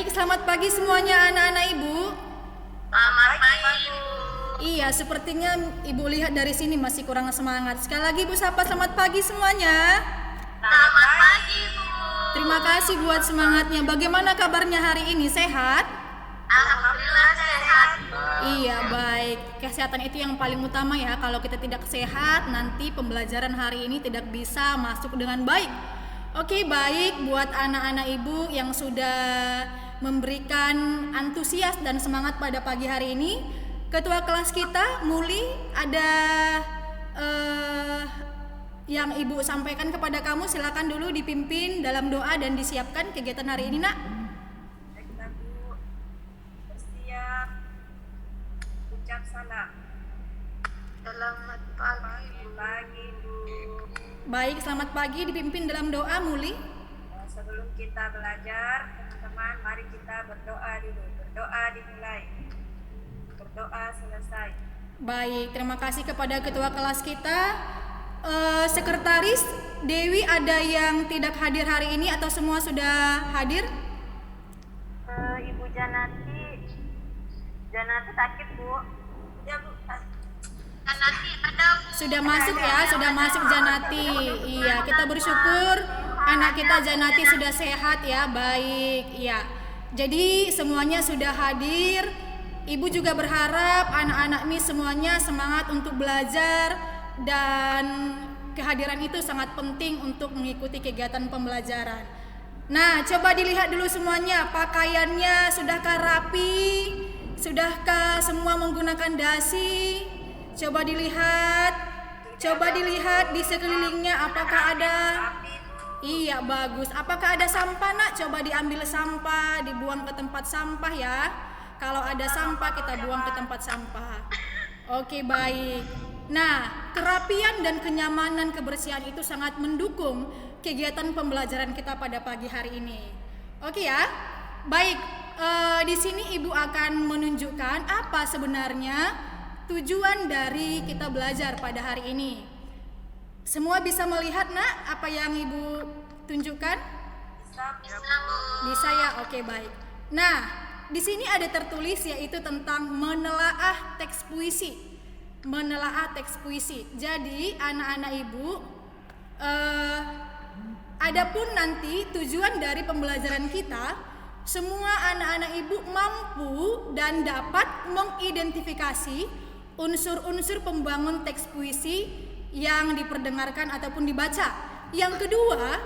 Baik, selamat pagi semuanya anak-anak Ibu. Selamat pagi, Bu. Iya, sepertinya Ibu lihat dari sini masih kurang semangat. Sekali lagi Ibu sapa selamat pagi semuanya. Selamat pagi, Bu. Terima kasih buat semangatnya. Bagaimana kabarnya hari ini? Sehat? Alhamdulillah sehat, Bu. Iya, baik. Kesehatan itu yang paling utama ya. Kalau kita tidak sehat, nanti pembelajaran hari ini tidak bisa masuk dengan baik. Oke, baik buat anak-anak Ibu yang sudah memberikan antusias dan semangat pada pagi hari ini. Ketua kelas kita, Muli, ada yang Ibu sampaikan kepada kamu. Silakan dulu dipimpin dalam doa dan disiapkan kegiatan hari ini, Nak. Baiklah, Bu. Bersiap. Ucap salam. Selamat pagi, Bu. Pagi, Bu. Baik, selamat pagi, dipimpin dalam doa, Muli. Sebelum kita belajar, teman-teman, mari kita berdoa dulu. Berdoa dimulai. Berdoa selesai. Baik, terima kasih kepada ketua kelas kita. Sekretaris Dewi, ada yang tidak hadir hari ini atau semua sudah hadir? Ibu Janati sakit, Bu. Ya, Bu. Nanti ada Sudah masuk ya, sudah masuk Janati. Iya, kita bersyukur anak kita Janati sudah sehat ya. Baik, iya. Jadi semuanya sudah hadir. Ibu juga berharap anak-anak Mi semuanya semangat untuk belajar dan kehadiran itu sangat penting untuk mengikuti kegiatan pembelajaran. Nah, coba dilihat dulu semuanya, pakaiannya sudahkah rapi? Sudahkah semua menggunakan dasi? Coba dilihat di sekelilingnya apakah ada. Iya, bagus. Apakah ada sampah, Nak? Coba diambil sampah, dibuang ke tempat sampah ya. Kalau ada sampah kita buang ke tempat sampah. Oke, baik. Nah, kerapian dan kenyamanan kebersihan itu sangat mendukung kegiatan pembelajaran kita pada pagi hari ini. Oke ya. Baik, di sini Ibu akan menunjukkan apa sebenarnya tujuan dari kita belajar pada hari ini. Semua bisa melihat, Nak, apa yang Ibu tunjukkan? Bisa ya? Oke, baik. Nah, di sini ada tertulis yaitu tentang menelaah teks puisi. Menelaah teks puisi. Jadi, anak-anak Ibu, adapun nanti tujuan dari pembelajaran kita, semua anak-anak Ibu mampu dan dapat mengidentifikasi unsur-unsur pembangun teks puisi yang diperdengarkan ataupun dibaca. Yang kedua,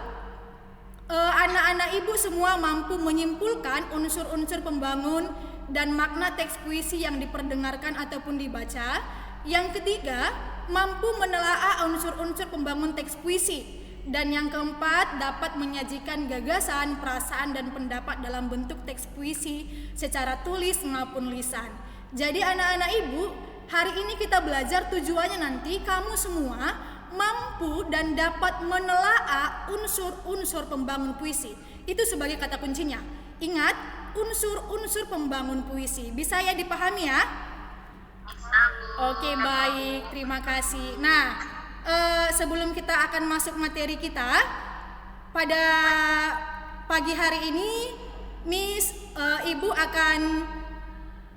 anak-anak Ibu semua mampu menyimpulkan unsur-unsur pembangun dan makna teks puisi yang diperdengarkan ataupun dibaca. Yang ketiga, mampu menelaah unsur-unsur pembangun teks puisi. Dan yang keempat, dapat menyajikan gagasan, perasaan, dan pendapat dalam bentuk teks puisi secara tulis maupun lisan. Jadi anak-anak Ibu, hari ini kita belajar tujuannya nanti kamu semua mampu dan dapat menelaah unsur-unsur pembangun puisi. Itu sebagai kata kuncinya. Ingat, unsur-unsur pembangun puisi. Bisa ya dipahami ya? Oke, baik. Terima kasih. Nah, sebelum kita akan masuk materi kita, pada pagi hari ini Ibu akan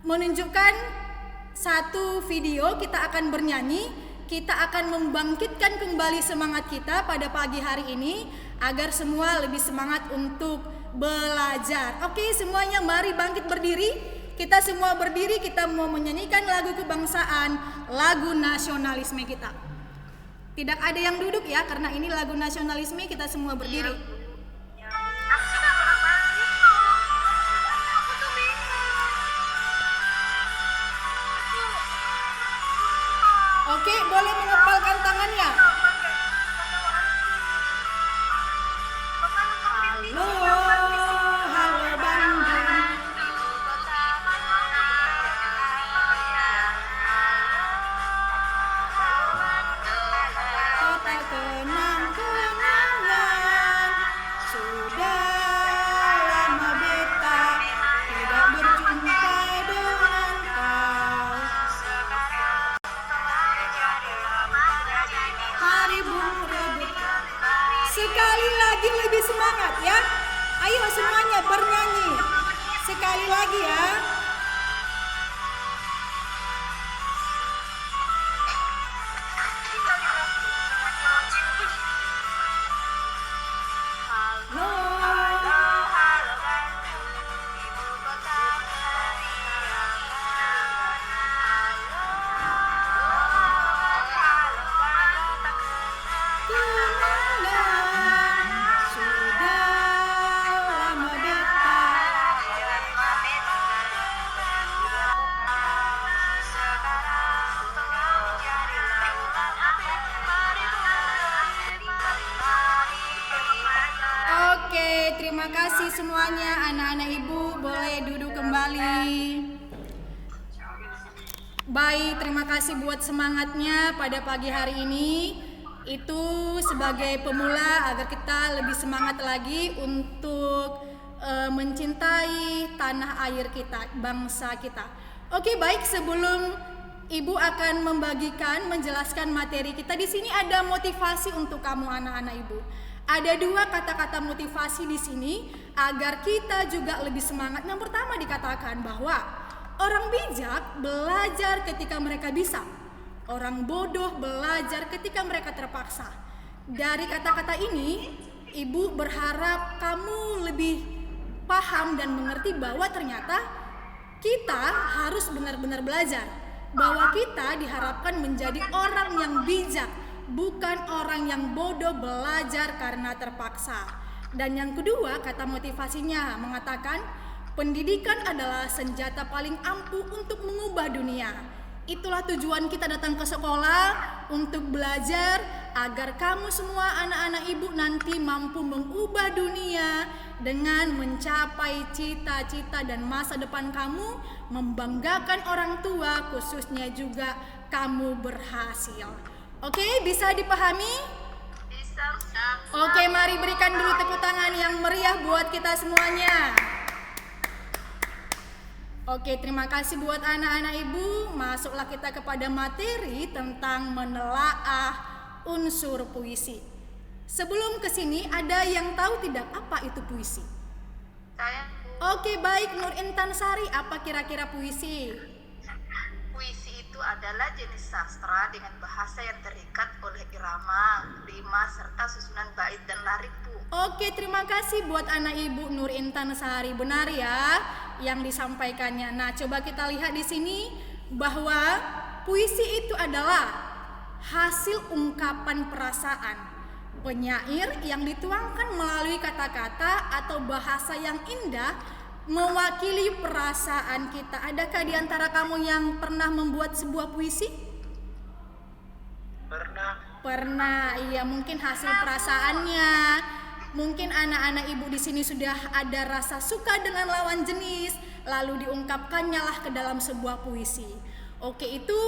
menunjukkan satu video. Kita akan bernyanyi. Kita akan membangkitkan kembali semangat kita pada pagi hari ini agar semua lebih semangat untuk belajar. Oke, semuanya mari bangkit berdiri. Kita semua berdiri, kita mau menyanyikan lagu kebangsaan, lagu nasionalisme kita. Tidak ada yang duduk ya, karena ini lagu nasionalisme, kita semua berdiri. Oke, boleh mengepalkan tangannya. Halo, halo Bandung. Kota kenang-kenangan. Sekali lagi ya. Oke, terima kasih semuanya. Anak-anak ibu boleh duduk kembali. Baik, terima kasih buat semangatnya pada pagi hari ini. Itu sebagai pemula agar kita lebih semangat lagi untuk mencintai tanah air kita, bangsa kita. Oke, baik, sebelum Ibu akan menjelaskan materi kita, di sini ada motivasi untuk kamu anak-anak Ibu. Ada 2 kata-kata motivasi di sini agar kita juga lebih semangat. Yang pertama dikatakan bahwa orang bijak belajar ketika mereka bisa. Orang bodoh belajar ketika mereka terpaksa. Dari kata-kata ini, Ibu berharap kamu lebih paham dan mengerti bahwa ternyata kita harus benar-benar belajar. Bahwa kita diharapkan menjadi orang yang bijak, bukan orang yang bodoh belajar karena terpaksa. Dan yang kedua, kata motivasinya mengatakan pendidikan adalah senjata paling ampuh untuk mengubah dunia. Itulah tujuan kita datang ke sekolah, untuk belajar agar kamu semua anak-anak ibu nanti mampu mengubah dunia dengan mencapai cita-cita dan masa depan kamu, membanggakan orang tua, khususnya juga kamu berhasil. Oke, bisa dipahami? Bisa. Oke, mari berikan dulu tepuk tangan yang meriah buat kita semuanya. Oke, terima kasih buat anak-anak ibu. Masuklah kita kepada materi tentang menelaah unsur puisi. Sebelum ke sini, ada yang tahu tidak apa itu puisi? Saya Oke, baik, Nur Intan Sari, apa kira-kira puisi? puisi itu adalah jenis sastra dengan bahasa yang terikat oleh irama, rima, serta susunan bait dan larik, Bu. Oke, terima kasih buat anak ibu Nur Intan Sari. Benar ya yang disampaikannya. Nah, coba kita lihat di sini bahwa puisi itu adalah hasil ungkapan perasaan penyair yang dituangkan melalui kata-kata atau bahasa yang indah mewakili perasaan kita. Adakah di antara kamu yang pernah membuat sebuah puisi? Pernah, iya, mungkin hasil perasaannya. Mungkin anak-anak ibu di sini sudah ada rasa suka dengan lawan jenis, lalu diungkapkannya lah ke dalam sebuah puisi. Oke, itu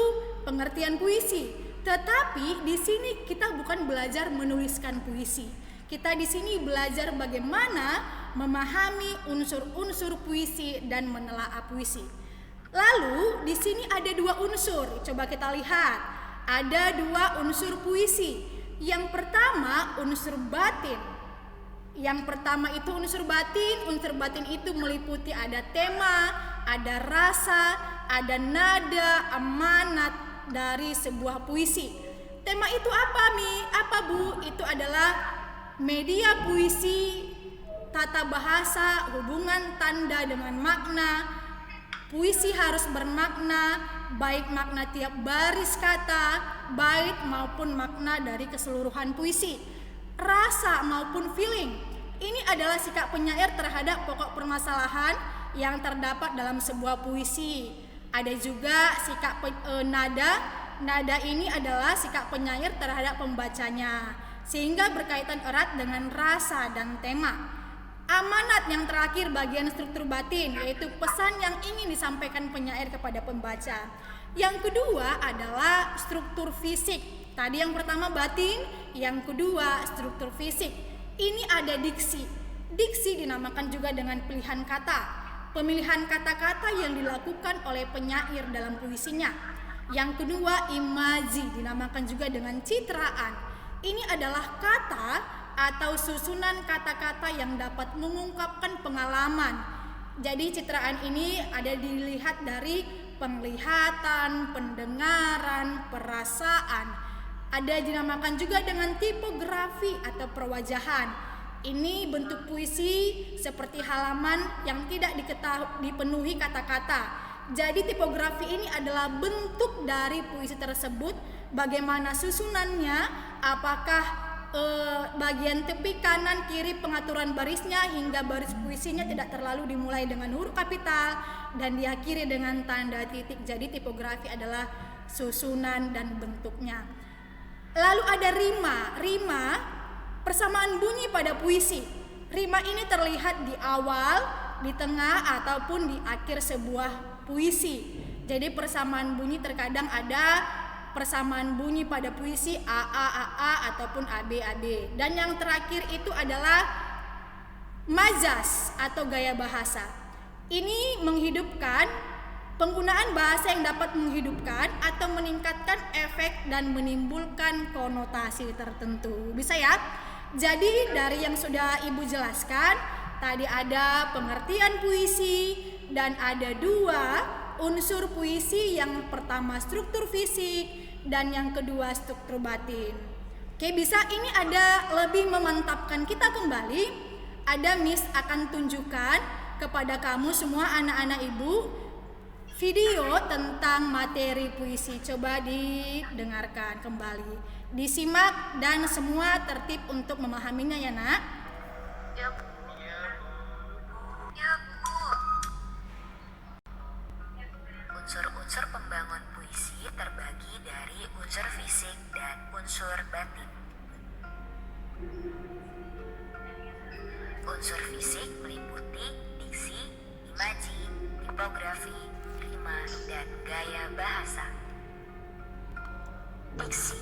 pengertian puisi. Tetapi di sini kita bukan belajar menuliskan puisi. Kita di sini belajar bagaimana memahami unsur-unsur puisi dan menelaah puisi. Lalu di sini ada 2 unsur. Coba kita lihat. Ada 2 unsur puisi. Yang pertama unsur batin. Yang pertama itu unsur batin. Unsur batin itu meliputi ada tema, ada rasa, ada nada, amanat dari sebuah puisi. Tema itu apa, Mi? Apa, Bu? Itu adalah media puisi, tata bahasa, hubungan tanda dengan makna. Puisi harus bermakna, baik makna tiap baris kata, bait maupun makna dari keseluruhan puisi. Rasa maupun feeling. Ini adalah sikap penyair terhadap pokok permasalahan yang terdapat dalam sebuah puisi. Ada juga sikap nada. Nada ini adalah sikap penyair terhadap pembacanya, sehingga berkaitan erat dengan rasa dan tema. Amanat yang terakhir bagian struktur batin, yaitu pesan yang ingin disampaikan penyair kepada pembaca. Yang kedua adalah struktur fisik. Tadi yang pertama batin, yang kedua struktur fisik. Ini ada diksi. Diksi dinamakan juga dengan pilihan kata. Pemilihan kata-kata yang dilakukan oleh penyair dalam puisinya. Yang kedua imaji, dinamakan juga dengan citraan. Ini adalah kata atau susunan kata-kata yang dapat mengungkapkan pengalaman, Jadi citraan ini ada dilihat dari penglihatan, pendengaran, perasaan. Ada dinamakan juga dengan tipografi atau perwajahan. Ini bentuk puisi seperti halaman yang tidak dipenuhi kata-kata. Jadi tipografi ini adalah bentuk dari puisi tersebut, bagaimana susunannya, apakah bagian tepi kanan kiri pengaturan barisnya hingga baris puisinya tidak terlalu dimulai dengan huruf kapital dan diakhiri dengan tanda titik. Jadi tipografi adalah susunan dan bentuknya. Lalu ada rima persamaan bunyi pada puisi. Rima ini terlihat di awal, di tengah ataupun di akhir sebuah puisi. Jadi persamaan bunyi terkadang ada persamaan bunyi pada puisi AA ataupun AB. Dan yang terakhir itu adalah majaz atau gaya bahasa. Ini menghidupkan penggunaan bahasa yang dapat menghidupkan atau meningkatkan efek dan menimbulkan konotasi tertentu. Bisa ya? Jadi dari yang sudah Ibu jelaskan, tadi ada pengertian puisi dan ada 2 unsur puisi, yang pertama struktur fisik dan yang kedua struktur batin. Oke, bisa ini ada lebih memantapkan kita kembali. Ada Miss akan tunjukkan kepada kamu semua anak-anak Ibu video tentang materi puisi. Coba didengarkan kembali, disimak dan semua tertib untuk memahaminya ya nak. Ya Bu. Ya Bu. Unsur-unsur pembangun puisi terbagi dari unsur fisik dan unsur batin. Unsur fisik meliputi diksi, imaji, tipografi, rima, dan gaya bahasa. Diksi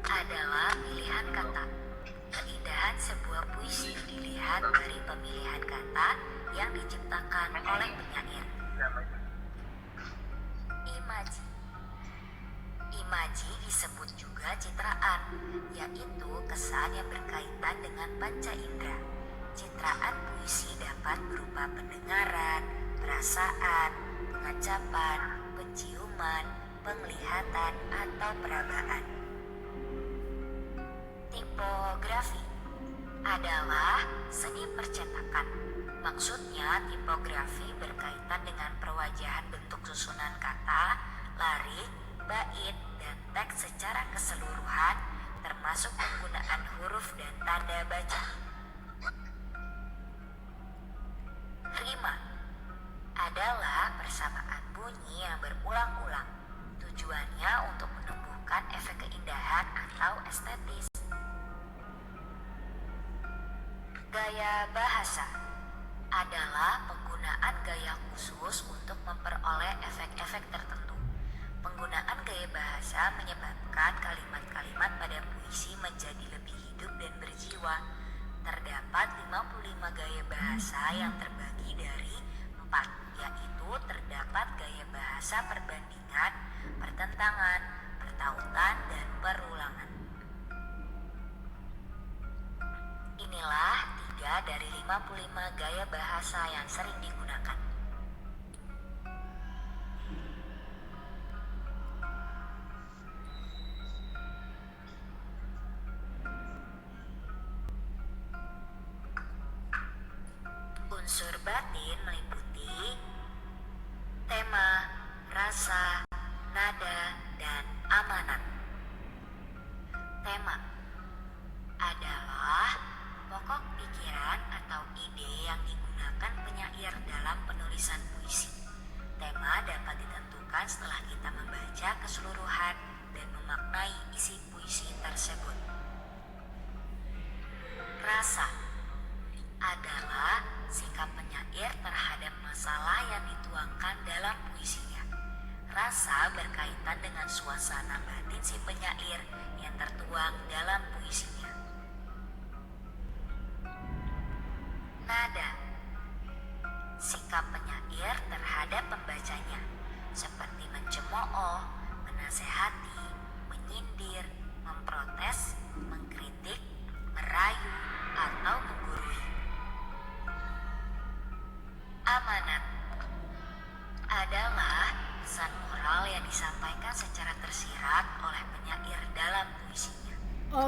adalah pilihan kata. Keindahan sebuah puisi dilihat dari pemilihan kata yang diciptakan oleh penyair. Imaji disebut juga citraan, yaitu kesan yang berkaitan dengan panca indera. Citraan puisi dapat berupa pendengaran, perasaan, pengacapan, penciuman, penglihatan, atau perabaan. Tipografi adalah seni percetakan. Maksudnya, tipografi berkaitan dengan perwajahan bentuk susunan kata, larik, bait, dan teks secara keseluruhan, termasuk penggunaan huruf dan tanda baca. Rima adalah persamaan bunyi yang berulang-ulang. Tujuannya untuk menumbuhkan efek keindahan atau estetis. Gaya bahasa adalah penggunaan gaya khusus untuk memperoleh efek-efek tertentu. Penggunaan gaya bahasa menyebabkan kalimat-kalimat pada puisi menjadi lebih hidup dan berjiwa. Terdapat 55 gaya bahasa yang terbagi dari 4, yaitu terdapat gaya bahasa perbandingan, pertentangan, pertautan, dan perulangan. Inilah 3 dari 55 gaya bahasa yang sering digunakan. Unsur batin meliputi tema, rasa, nada, dan amanat. Tema adalah pokok pikiran atau ide yang digunakan penyair dalam penulisan puisi. Tema dapat ditentukan setelah kita membaca keseluruhan dan memaknai isi puisi tersebut. Rasa adalah sikap penyair terhadap masalah yang dituangkan dalam puisinya. Rasa berkaitan dengan suasana batin si penyair yang tertuang dalam puisinya. Nada, sikap penyair terhadap pembacanya, seperti mencemooh, menasehati, menyindir, memprotes, mengkritik, merayu, atau menggurui. amanat adalah pesan moral yang disampaikan secara tersirat oleh penyair dalam puisinya.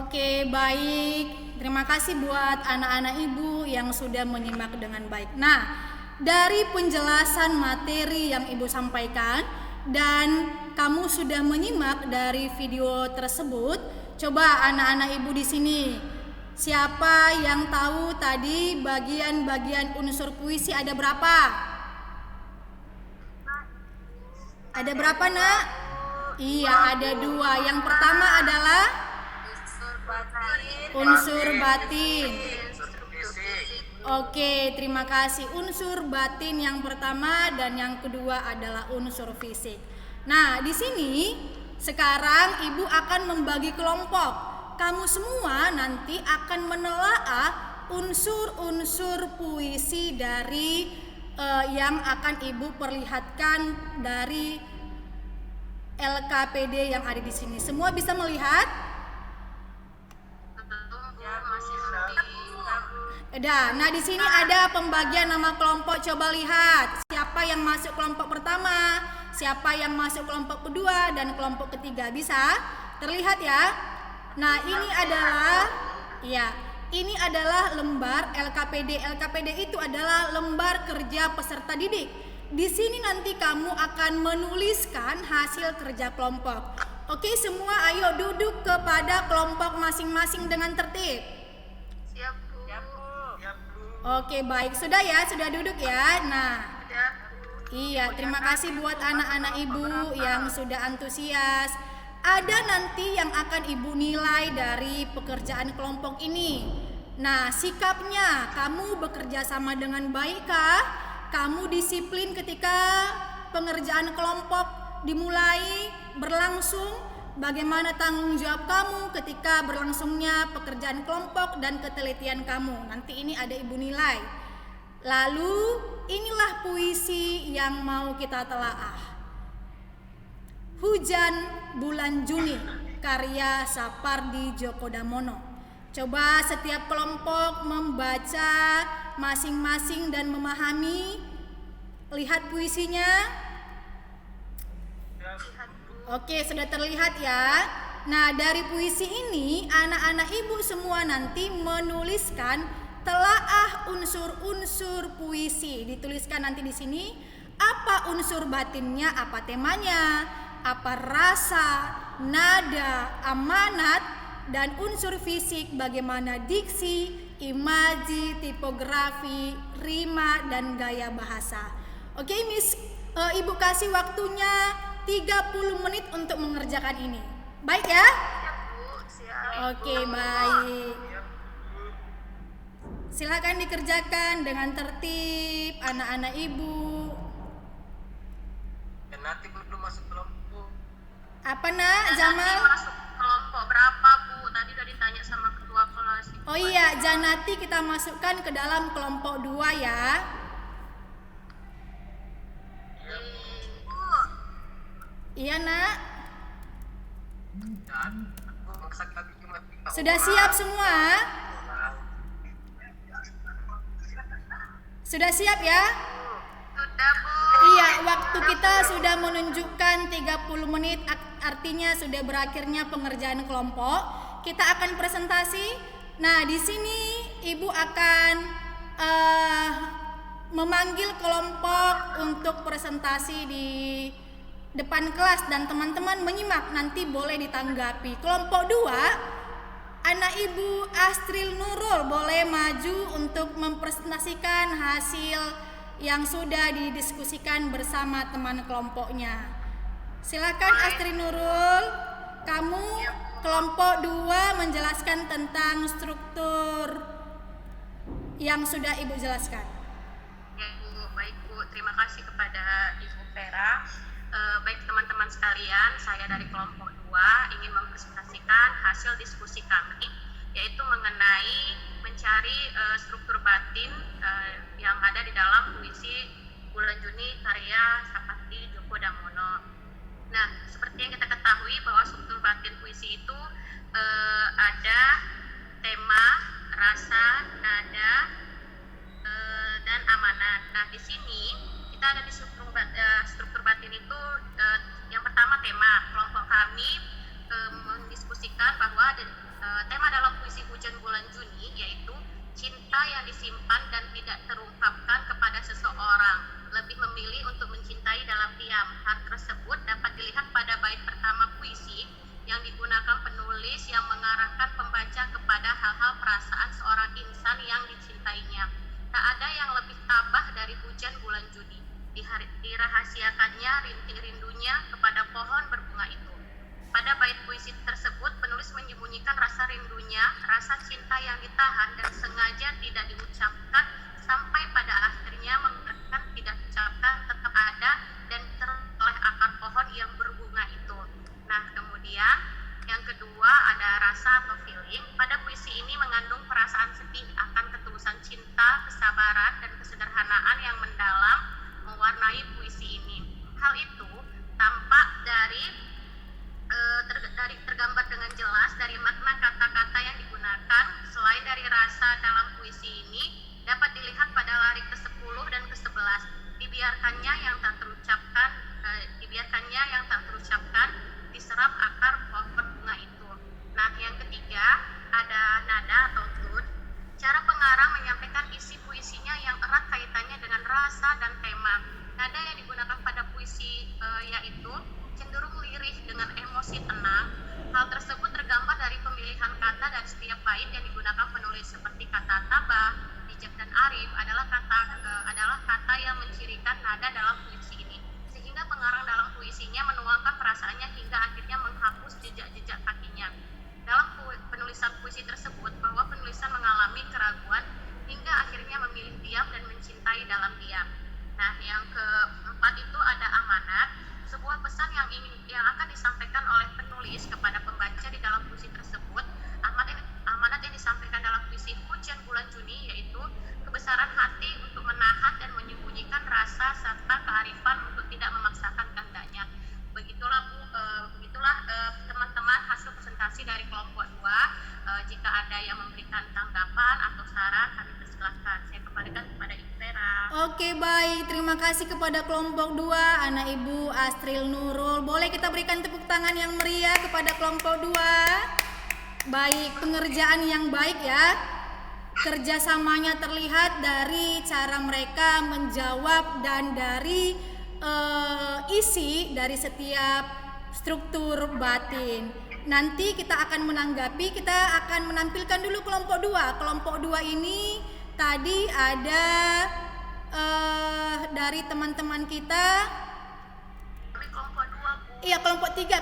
Oke, baik. Terima kasih buat anak-anak ibu yang sudah menyimak dengan baik. Nah, dari penjelasan materi yang ibu sampaikan dan kamu sudah menyimak dari video tersebut, coba anak-anak ibu di sini, siapa yang tahu tadi bagian-bagian unsur puisi ada berapa? Ada berapa, Nak? Iya, ada 2. Yang pertama adalah unsur batin. Oke, terima kasih. Unsur batin yang pertama dan yang kedua adalah unsur fisik. Nah, di sini sekarang Ibu akan membagi kelompok. Kamu semua nanti akan menelaah unsur-unsur puisi dari yang akan Ibu perlihatkan dari LKPD yang ada di sini. Semua bisa melihat? Nah di sini ada pembagian nama kelompok. Coba lihat siapa yang masuk kelompok pertama, siapa yang masuk kelompok kedua dan kelompok ketiga. Bisa terlihat ya? Nah ini adalah lembar LKPD. LKPD itu adalah lembar kerja peserta didik. Di sini nanti kamu akan menuliskan hasil kerja kelompok. Oke, semua ayo duduk kepada kelompok masing-masing dengan tertib. Siap, Bu. Oke, baik. Sudah ya? Sudah duduk ya? Nah, iya, terima kasih buat anak-anak ibu yang sudah antusias. Ada nanti yang akan ibu nilai dari pekerjaan kelompok ini. Nah, sikapnya, kamu bekerja sama dengan baik kah? Kamu disiplin ketika pengerjaan kelompok dimulai berlangsung? Bagaimana tanggung jawab kamu ketika berlangsungnya pekerjaan kelompok dan ketelitian kamu? Nanti ini ada ibu nilai. Lalu inilah puisi yang mau kita telaah. Hujan Bulan Juni, karya Sapardi Djoko Damono. Coba setiap kelompok membaca masing-masing dan memahami. Lihat puisinya. Oke, sudah terlihat ya. Nah, dari puisi ini anak-anak ibu semua nanti menuliskan telaah unsur-unsur puisi. Dituliskan nanti di sini apa unsur batinnya, apa temanya, apa rasa, nada, amanat, dan unsur fisik bagaimana diksi, imaji, tipografi, rima, dan gaya bahasa. Oke, Miss, Ibu kasih waktunya 30 menit untuk mengerjakan ini. Baik ya? Siap, Bu. Siap. Oke, baik. Silakan dikerjakan dengan tertib anak-anak ibu. Dan nanti belum masuk kelompok. Apa nak, Jamal? Masuk kelompok berapa, Bu? Tadi udah ditanya sama ketua kelas. Oh iya, Janati kita masukkan ke dalam kelompok 2 ya. Iya nak. Dan aku maksa kami cuma 3 Sudah orang. siap semua? Sudah siap ya? Sudah, Bu. Iya, waktu kita sudah menunjukkan 30 menit, artinya sudah berakhirnya pengerjaan kelompok. Kita akan presentasi. Nah, di sini Ibu akan memanggil kelompok untuk presentasi di depan kelas dan teman-teman menyimak, nanti boleh ditanggapi. Kelompok 2, anak Ibu Astril Nurul boleh maju untuk mempresentasikan hasil yang sudah didiskusikan bersama teman kelompoknya. Silakan Astril Nurul, kamu kelompok 2 menjelaskan tentang struktur yang sudah Ibu jelaskan. Ya, Bu. Baik, Bu. Terima kasih kepada Ibu Vera. Baik teman-teman sekalian, saya dari kelompok 2 ingin mempresentasikan hasil diskusi kami, yaitu mengenai mencari struktur batin yang ada di dalam puisi Bulan Juni karya Sapardi Djoko Damono. Nah, seperti yang kita ketahui bahwa struktur batin puisi itu ada tema, rasa, nada, dan amanat. Nah, di sini kita ada di struktur batin itu yang pertama tema kelompok kami mendiskusikan bahwa tema dalam puisi Hujan Bulan Juni yaitu cinta yang disimpan dan tidak terungkapkan kepada seseorang, lebih memilih untuk mencintai dalam diam. Hal tersebut dapat dilihat pada bait pertama puisi yang digunakan penulis yang mengarahkan pembaca kepada hal-hal perasaan seorang insan yang dicintainya. Tak ada yang lebih tabah dari hujan bulan Juni. Dirahasiakannya rintik rindunya kepada pohon berbunga itu. Pada bait puisi tersebut, penulis menyembunyikan rasa rindunya, rasa cinta yang ditahan dan sengaja tidak diucapkan sampai pada akhirnya mengatakan tidak diucapkan tetap ada dan teroleh akar pohon yang berbunga itu. Nah, kemudian yang kedua ada rasa atau feeling. Pada puisi ini mengandung perasaan sedih akan ketulusan cinta, kesabaran, dan kesederhanaan yang mendalam mewarnai puisi ini. Hal itu tampak tergambar dengan jelas dari makna kata-kata yang digunakan. Selain dari rasa dalam puisi ini dapat dilihat pada lirik ke-10 dan ke-11. Dibiarkannya yang tak terucapkan diserap akar pohon bunga itu. Nah, yang ketiga ada nada atau tune. Cara pengarang menyampaikan isi puisinya yang erat kaitannya dengan rasa dan tema. Nada yang digunakan pada puisi yaitu cenderung lirih dengan emosi tenang. Hal tersebut tergambar dari pemilihan kata dan setiap bait yang digunakan penulis seperti kata tabah, bijak dan arif adalah kata yang mencirikan nada dalam puisi ini. Sehingga pengarang dalam puisinya menuangkan perasaannya hingga akhirnya menghapus jejak-jejak kakinya. Dalam penulisan puisi tersebut bahwa penulisan mengalami keraguan hingga akhirnya memilih diam dan mencintai dalam diam. Nah, yang keempat itu ada amanat, sebuah pesan yang akan disampaikan oleh penulis kepada pembaca di dalam puisi tersebut. Amanat yang disampaikan dalam puisi Hujan Bulan Juni yaitu kebesaran hati untuk menahan dan menyembunyikan rasa serta kearifan untuk tidak memaksakan kehendaknya. Begitulah teman-teman hasil presentasi dari kelompok 2. Jika ada yang memberikan tanggapan atau saran, kami persilahkan. Saya kembalikan kepada Ibu Vera. Oke, baik. Terima kasih kepada kelompok 2, anak Ibu Astril Nurul. Boleh kita berikan tepuk tangan yang meriah kepada kelompok 2. Baik, pengerjaan yang baik ya. Kerjasamanya terlihat dari cara mereka menjawab dan dari isi dari setiap struktur batin. Nanti kita akan menanggapi, kita akan menampilkan dulu kelompok 2. Kelompok 2 ini tadi ada dari teman-teman kita. Kelompok 2, Bu. Iya,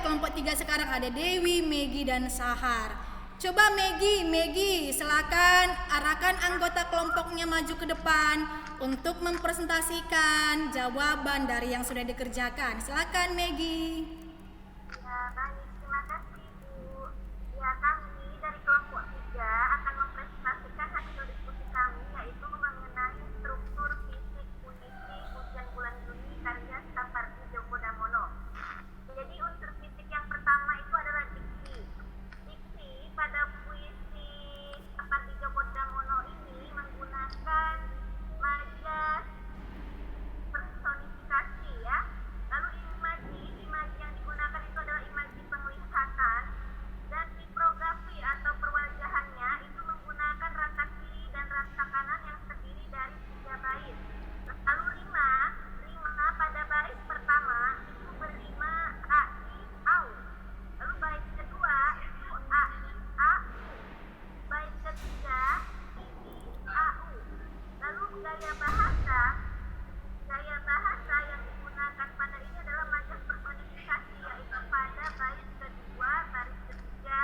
kelompok 3 sekarang ada Dewi, Megi dan Sahar. Coba Megi, silakan arahkan anggota kelompoknya maju ke depan untuk mempresentasikan jawaban dari yang sudah dikerjakan. Silakan Megi. Ya, baik. Terima kasih, Bu. Ya, kami dari kelompok 3 akan mempresentasikan hasil diskusi kami yaitu mengenai struktur fisik puisi Hujan Bulan Juni karya Sapardi Djoko Damono. Jadi unsur fisik yang pertama itu adalah diksi. Diksi pada puisi Sapardi Djoko Damono ini menggunakan majas personifikasi ya. Lalu imaji yang digunakan itu adalah imaji penglihatan, dan tipografi atau perwajahannya itu menggunakan rasa kiri dan rasa kanan yang terdiri dari 3 bait. Lalu rima pada bait pertama itu berrima a i au. Lalu bait kedua itu a i a u. Bait ketiga i a u. Lalu gaya bahasa yang digunakan pada ini adalah majas personifikasi yaitu pada bait kedua, baris ketiga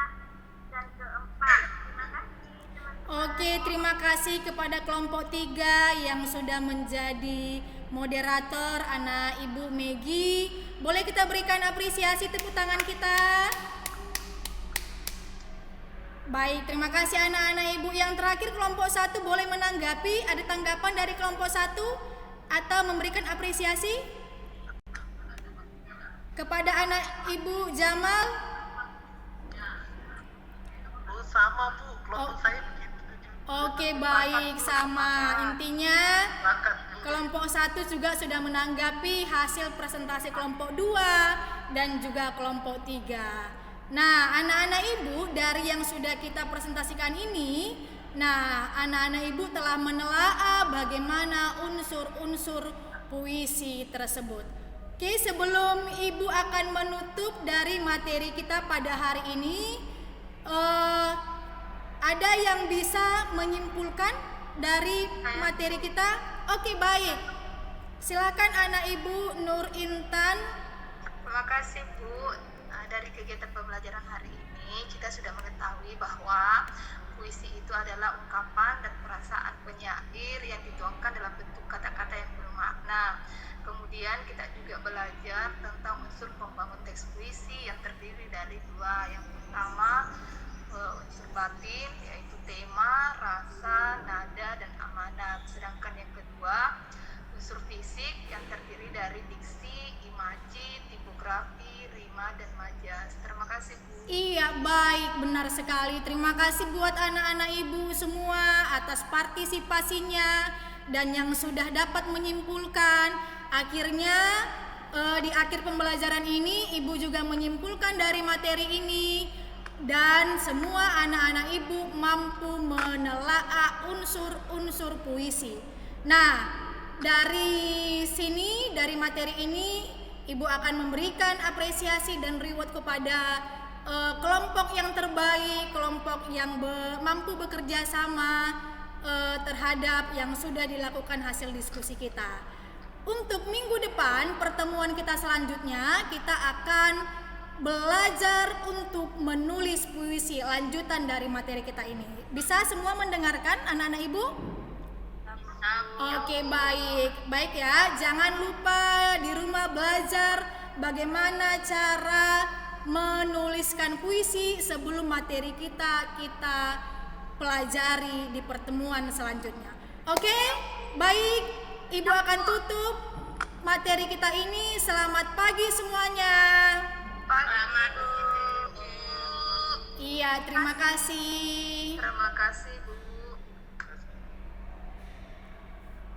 dan keempat. Terima kasih teman-teman. Oke, terima kasih kepada kelompok 3 yang sudah menjadi moderator, anak Ibu Megi. Boleh kita berikan apresiasi tepuk tangan kita? Baik, terima kasih anak-anak Ibu. Yang terakhir kelompok 1 boleh menanggapi, ada tanggapan dari kelompok 1 atau memberikan apresiasi kepada anak Ibu Jamal. Bu, sama Bu, kelompok Oh. saya begitu juga. Oke, baik, sama. Intinya Sepakat. kelompok 1 juga sudah menanggapi hasil presentasi kelompok 2 dan juga kelompok 3. Nah, anak-anak ibu dari yang sudah kita presentasikan ini, nah, anak-anak ibu telah menelaah bagaimana unsur-unsur puisi tersebut. Oke, sebelum ibu akan menutup dari materi kita pada hari ini, ada yang bisa menyimpulkan dari materi kita? Oke, baik. Silakan anak ibu Nur Intan. Terima kasih Bu. Dari kegiatan pembelajaran hari ini kita sudah mengetahui bahwa puisi itu adalah ungkapan dan perasaan penyair yang dituangkan dalam bentuk kata-kata yang bermakna. Kemudian kita juga belajar tentang unsur pembangun teks puisi yang terdiri dari dua. Yang pertama unsur batin, yaitu tema, rasa, nada, dan amanat. Sedangkan yang kedua unsur fisik yang terdiri dari diksi, imaji, tipografi, rima, dan majas. Terima kasih Bu. Iya, baik, benar sekali. Terima kasih buat anak-anak ibu semua atas partisipasinya dan yang sudah dapat menyimpulkan. Akhirnya di akhir pembelajaran ini ibu juga menyimpulkan dari materi ini dan semua anak-anak ibu mampu menelaah unsur-unsur puisi. Nah, dari sini, dari materi ini, ibu akan memberikan apresiasi dan reward kepada kelompok yang terbaik, kelompok yang mampu bekerja sama terhadap yang sudah dilakukan hasil diskusi kita. Untuk minggu depan, pertemuan kita selanjutnya, kita akan belajar untuk menulis puisi lanjutan dari materi kita ini. Bisa semua mendengarkan anak-anak ibu? Oke, baik. Baik ya, jangan lupa di rumah belajar bagaimana cara menuliskan puisi sebelum materi kita pelajari di pertemuan selanjutnya. Oke, baik. Ibu akan tutup materi kita ini. Selamat pagi semuanya. Iya, terima kasih. Terima kasih Bu.